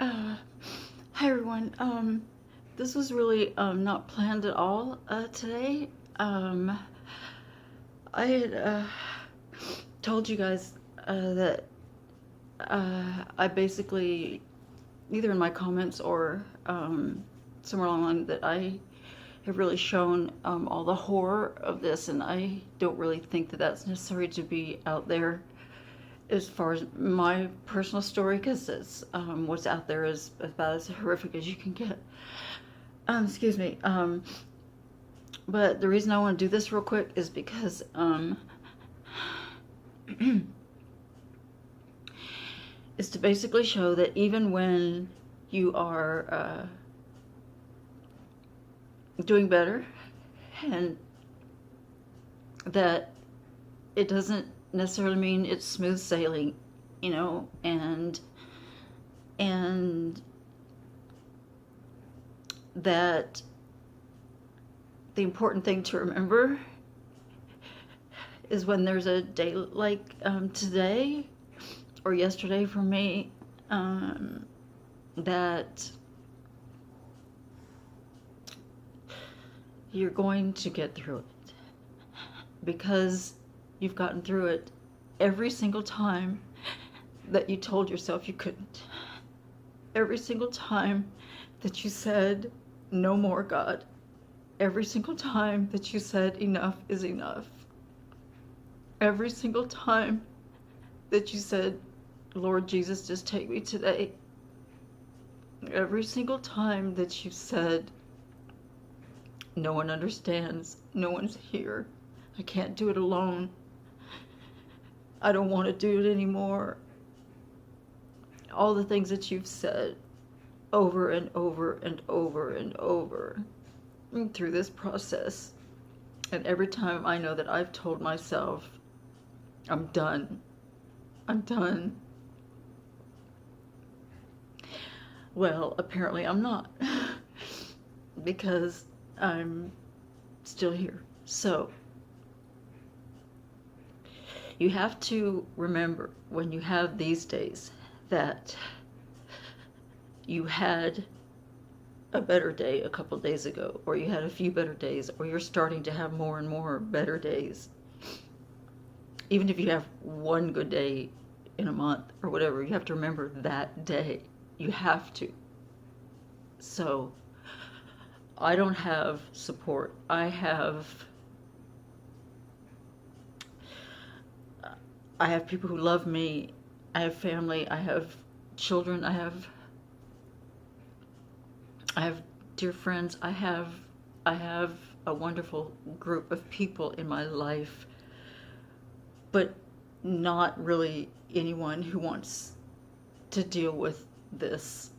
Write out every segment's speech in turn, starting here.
Uh, Hi everyone. This was really not planned at all today. Um, I had told you guys that I basically, either in my comments or somewhere along the line, that I have really shown all the horror of this, and I don't really think that that's necessary to be out there as far as my personal story, because it's what's out there is about as horrific as you can get. Excuse me. But the reason I want to do this real quick is because is to basically show that even when you are doing better, and that it doesn't necessarily mean it's smooth sailing, and that the important thing to remember is when there's a day like today or yesterday for me, that you're going to get through it, because you've gotten through it every single time that you told yourself you couldn't. Every single time that you said, no more, God. Every single time that you said, enough is enough. Every single time that you said, Lord Jesus, just take me today. Every single time that you said, no one understands, no one's here, I can't do it alone, I don't want to do it anymore. All the things that you've said over and over and over and over through this process. And every time I know that I've told myself, I'm done. I'm done. Well, apparently I'm not. Because I'm still here. So, you have to remember when you have these days that you had a better day a couple days ago, or you had a few better days, or you're starting to have more and more better days. Even if you have one good day in a month or whatever, you have to remember that day. You have to. So, I don't have support. I have people who love me. I have family. I have children. I have dear friends. I have a wonderful group of people in my life, but not really anyone who wants to deal with this.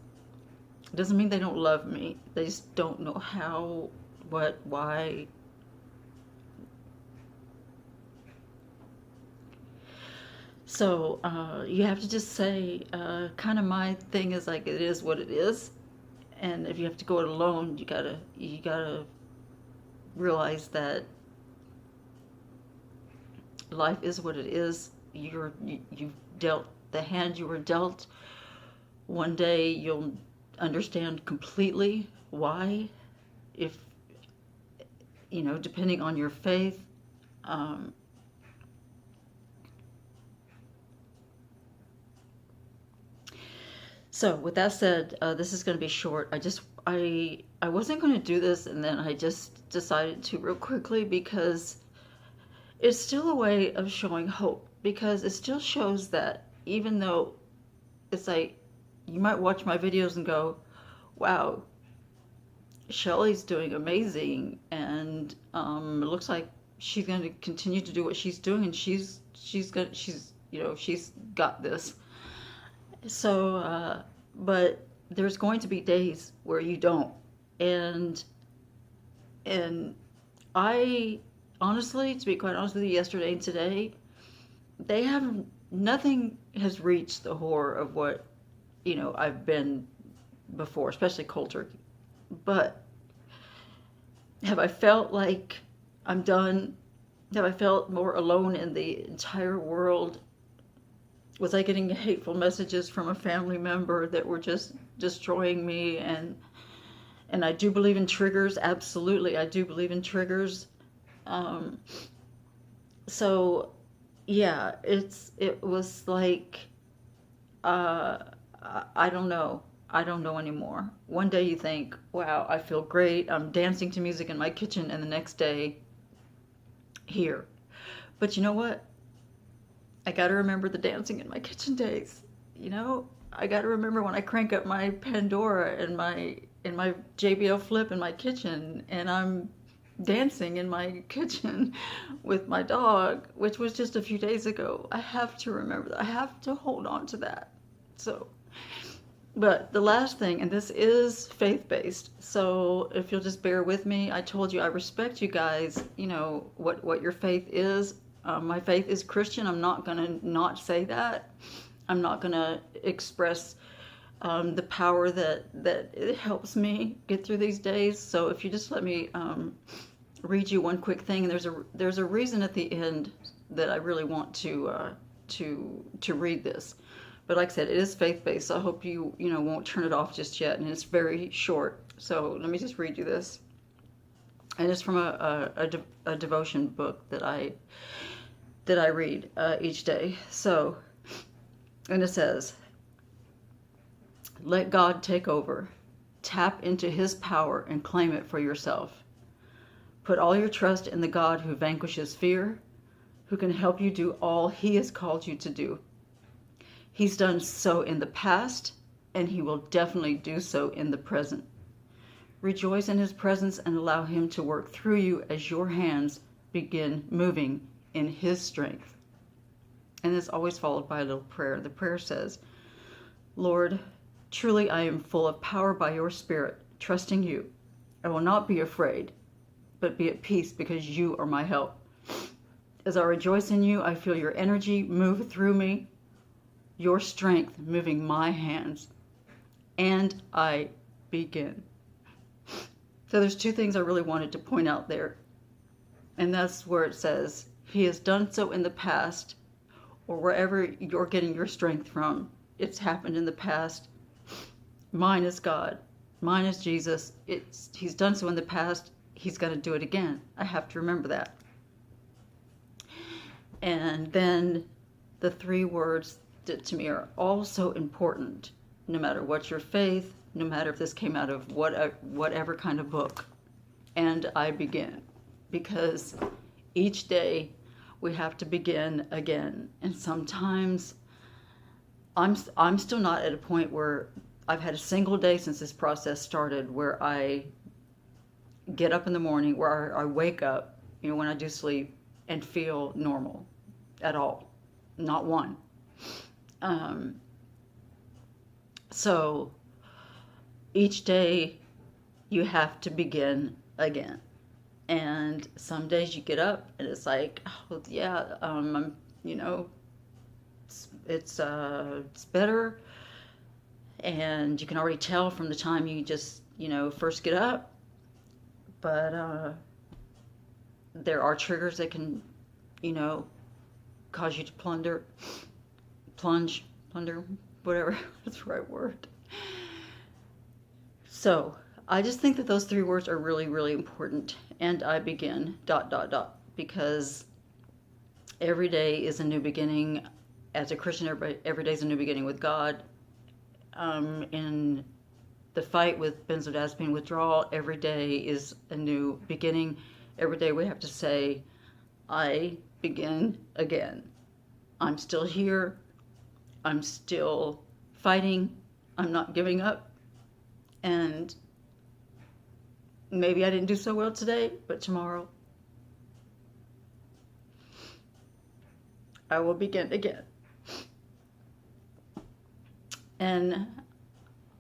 It doesn't mean they don't love me. They just don't know how, what, why. So you have to just say, kind of my thing is like, it is what it is. And if you have to go it alone, you gotta realize that life is what it is. You've dealt the hand you were dealt. One day you'll understand completely why, if depending on your faith. So with that said, this is going to be short. I wasn't going to do this, and then I just decided to real quickly, because it's still a way of showing hope, because it still shows that even though it's like, you might watch my videos and go, wow, Shelly's doing amazing, and it looks like she's going to continue to do what she's doing, and she's got this. So, but there's going to be days where you don't, and I honestly, to be quite honest with you, yesterday and today, nothing has reached the horror of what I've been before, especially cold turkey. But have I felt like I'm done? Have I felt more alone in the entire world? Was I getting hateful messages from a family member that were just destroying me? And I do believe in triggers. Absolutely, I do believe in triggers. Um, so yeah, it was like, I don't know. I don't know anymore. One day you think, wow, I feel great. I'm dancing to music in my kitchen, and the next day, here. But you know what? I got to remember the dancing in my kitchen days. You know, I got to remember when I crank up my Pandora and my JBL flip in my kitchen, and I'm dancing in my kitchen with my dog, which was just a few days ago. I have to remember that. I have to hold on to that. So, but the last thing, and this is faith-based, so if you'll just bear with me, I told you I respect you guys, you know, what your faith is. My faith is Christian. I'm not going to not say that. I'm not going to express the power that it helps me get through these days. So if you just let me read you one quick thing, and there's a reason at the end that I really want to read this. But like I said, it is faith-based, so I hope you won't turn it off just yet, and it's very short. So let me just read you this. And it's from a devotion book that I read each day. So, and it says, let God take over. Tap into his power and claim it for yourself. Put all your trust in the God who vanquishes fear, who can help you do all he has called you to do. He's done so in the past, and he will definitely do so in the present. Rejoice in his presence and allow him to work through you as your hands begin moving in his strength. And it's always followed by a little prayer. The prayer says, Lord, truly I am full of power by your Spirit, trusting you. I will not be afraid, but be at peace because you are my help. As I rejoice in you, I feel your energy move through me, your strength moving my hands, and I begin. So there's two things I really wanted to point out there. And that's where it says, he has done so in the past, or wherever you're getting your strength from. It's happened in the past. Mine is God. Mine is Jesus. He's done so in the past. He's going to do it again. I have to remember that. And then the three words that to me are also important, no matter what your faith, no matter if this came out of whatever kind of book. And I begin. Because each day we have to begin again. And sometimes I'm still not at a point where I've had a single day since this process started where I get up in the morning, where I wake up, when I do sleep, and feel normal at all. Not one. So each day you have to begin again. And some days you get up and it's like, oh yeah, I'm, it's better. And you can already tell from the time you just, first get up. But there are triggers that can, cause you to plunge, whatever, that's the right word. So I just think that those three words are really, really important. And I begin, ... because every day is a new beginning. As a Christian, every day is a new beginning with God. In the fight with benzodiazepine withdrawal, every day is a new beginning. Every day we have to say, I begin again. I'm still here. I'm still fighting. I'm not giving up. And maybe I didn't do so well today, but tomorrow I will begin again. And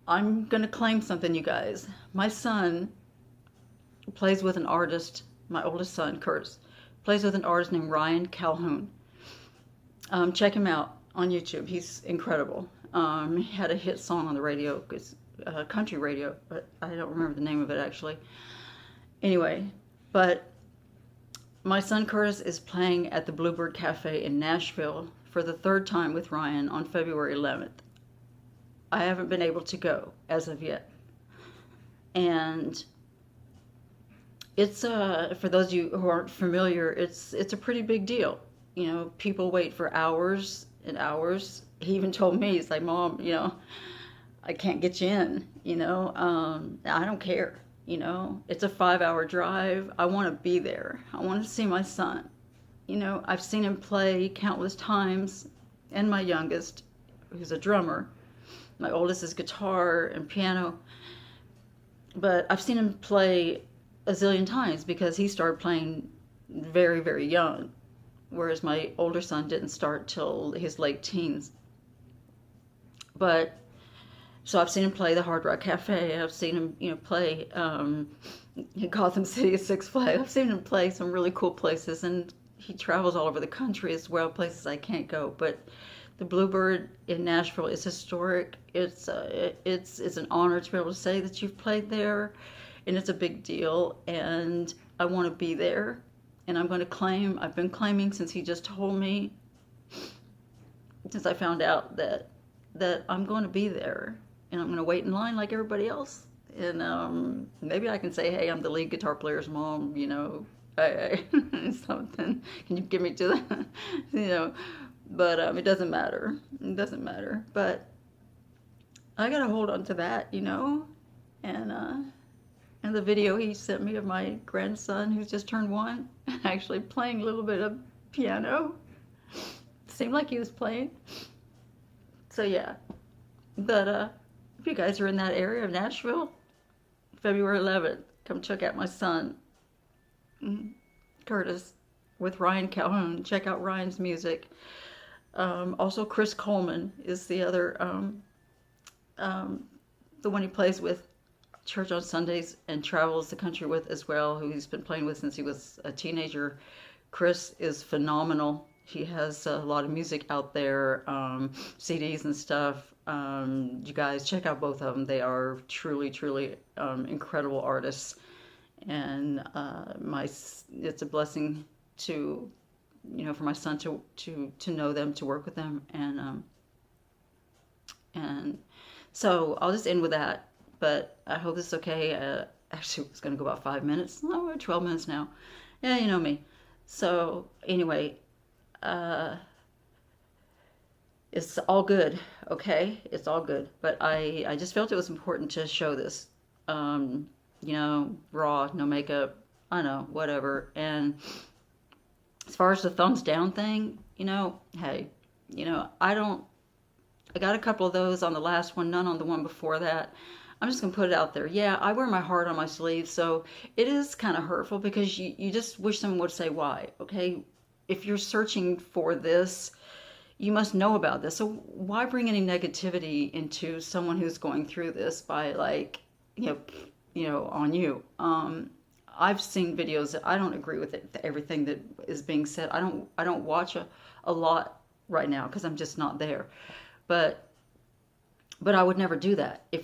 I'm going to claim something, you guys. My son plays with an artist, my oldest son, Curtis, plays with an artist named Ryan Calhoun. Check him out on YouTube. He's incredible. He had a hit song on the radio, country radio, but I don't remember the name of it actually. Anyway, but my son Curtis is playing at the Bluebird Cafe in Nashville for the third time with Ryan on February 11th. I haven't been able to go as of yet. And it's for those of you who aren't familiar, it's a pretty big deal. You know, people wait for hours and hours. He even told me, he's like, Mom, you know, I can't get you in, you know. I don't care, you know. It's a 5-hour drive. I want to be there. I want to see my son. You know, I've seen him play countless times, and my youngest, who's a drummer. My oldest is guitar and piano. But I've seen him play a zillion times because he started playing very, very young, whereas my older son didn't start till his late teens. But so I've seen him play the Hard Rock Cafe. I've seen him, you know, play Gotham City at Six Flags. I've seen him play some really cool places, and he travels all over the country as well, places I can't go. But the Bluebird in Nashville is historic. It's an honor to be able to say that you've played there, and it's a big deal. And I want to be there, and I'm going to claim. I've been claiming since he just told me, since I found out that I'm going to be there, and I'm going to wait in line like everybody else. And maybe I can say, hey, I'm the lead guitar player's mom, you know, something. Can you give me to the, you know, but it doesn't matter. It doesn't matter. But I got to hold on to that, you know, and the video he sent me of my grandson who's just turned 1, actually playing a little bit of piano. Seemed like he was playing. So yeah, but if you guys are in that area of Nashville, February 11th, come check out my son, Curtis, with Ryan Calhoun. Check out Ryan's music. Also, Chris Coleman is the other, the one he plays with church on Sundays and travels the country with as well, who he's been playing with since he was a teenager. Chris is phenomenal. He has a lot of music out there, CDs and stuff. You guys check out both of them. They are truly, truly incredible artists, and it's a blessing to, you know, for my son to know them, to work with them, and so I'll just end with that. But I hope this is okay. Actually, it's going to go about 5 minutes. No, we're 12 minutes now. Yeah, you know me. So anyway. It's all good, okay? It's all good. But I just felt it was important to show this. You know, raw, no makeup, I know, whatever. And as far as the thumbs down thing, you know, hey, you know, I got a couple of those on the last one, none on the one before that. I'm just going to put it out there. Yeah, I wear my heart on my sleeve, so it is kind of hurtful because you just wish someone would say why, okay? If you're searching for this, you must know about this. So why bring any negativity into someone who's going through this by, like, you know, on you? I've seen videos that I don't agree with everything that is being said. I don't watch a lot right now because I'm just not there. But I would never do that. If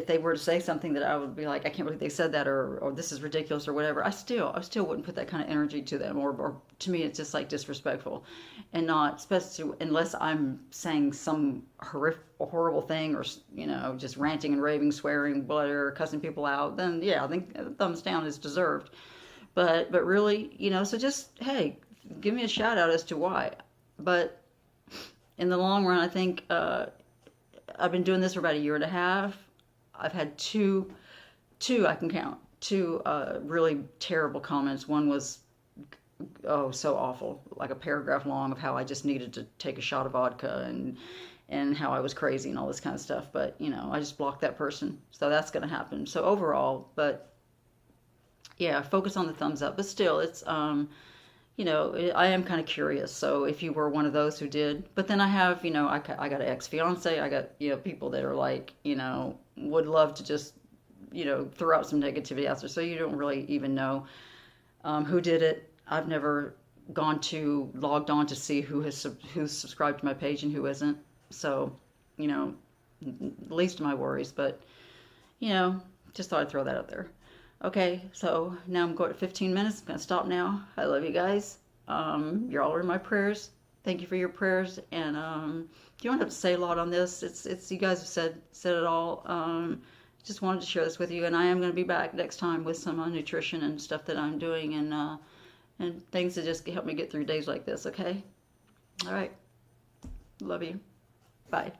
they were to say something that I would be like, I can't believe they said that, or this is ridiculous, or whatever, I still wouldn't put that kind of energy to them, or to me it's just like disrespectful, and not, especially unless I'm saying some horrible thing, or, you know, just ranting and raving, swearing, whatever, cussing people out. Then yeah, I think a thumbs down is deserved. But really, you know, so just, hey, give me a shout out as to why. But in the long run, I think. I've been doing this for about 1.5 years. I've had two I can count, two really terrible comments. One was, oh, so awful, like a paragraph long of how I just needed to take a shot of vodka and how I was crazy and all this kind of stuff. But, you know, I just blocked that person. So that's going to happen. So overall, but yeah, focus on the thumbs up. But still, it's, you know, I am kind of curious. So if you were one of those who did, but then I have, you know, I got an ex-fiance, I got, you know, people that are like, you know, would love to just, you know, throw out some negativity out there. So you don't really even know who did it. I've never logged on to see who's subscribed to my page and who isn't. So, you know, least of my worries, but, you know, just thought I'd throw that out there. Okay, so now I'm going to 15 minutes. I'm going to stop now. I love you guys. You're all in my prayers. Thank you for your prayers, and you don't have to say a lot on this. It's you guys have said it all. Just wanted to share this with you, and I am going to be back next time with some nutrition and stuff that I'm doing, and things to just help me get through days like this. Okay. All right. Love you. Bye.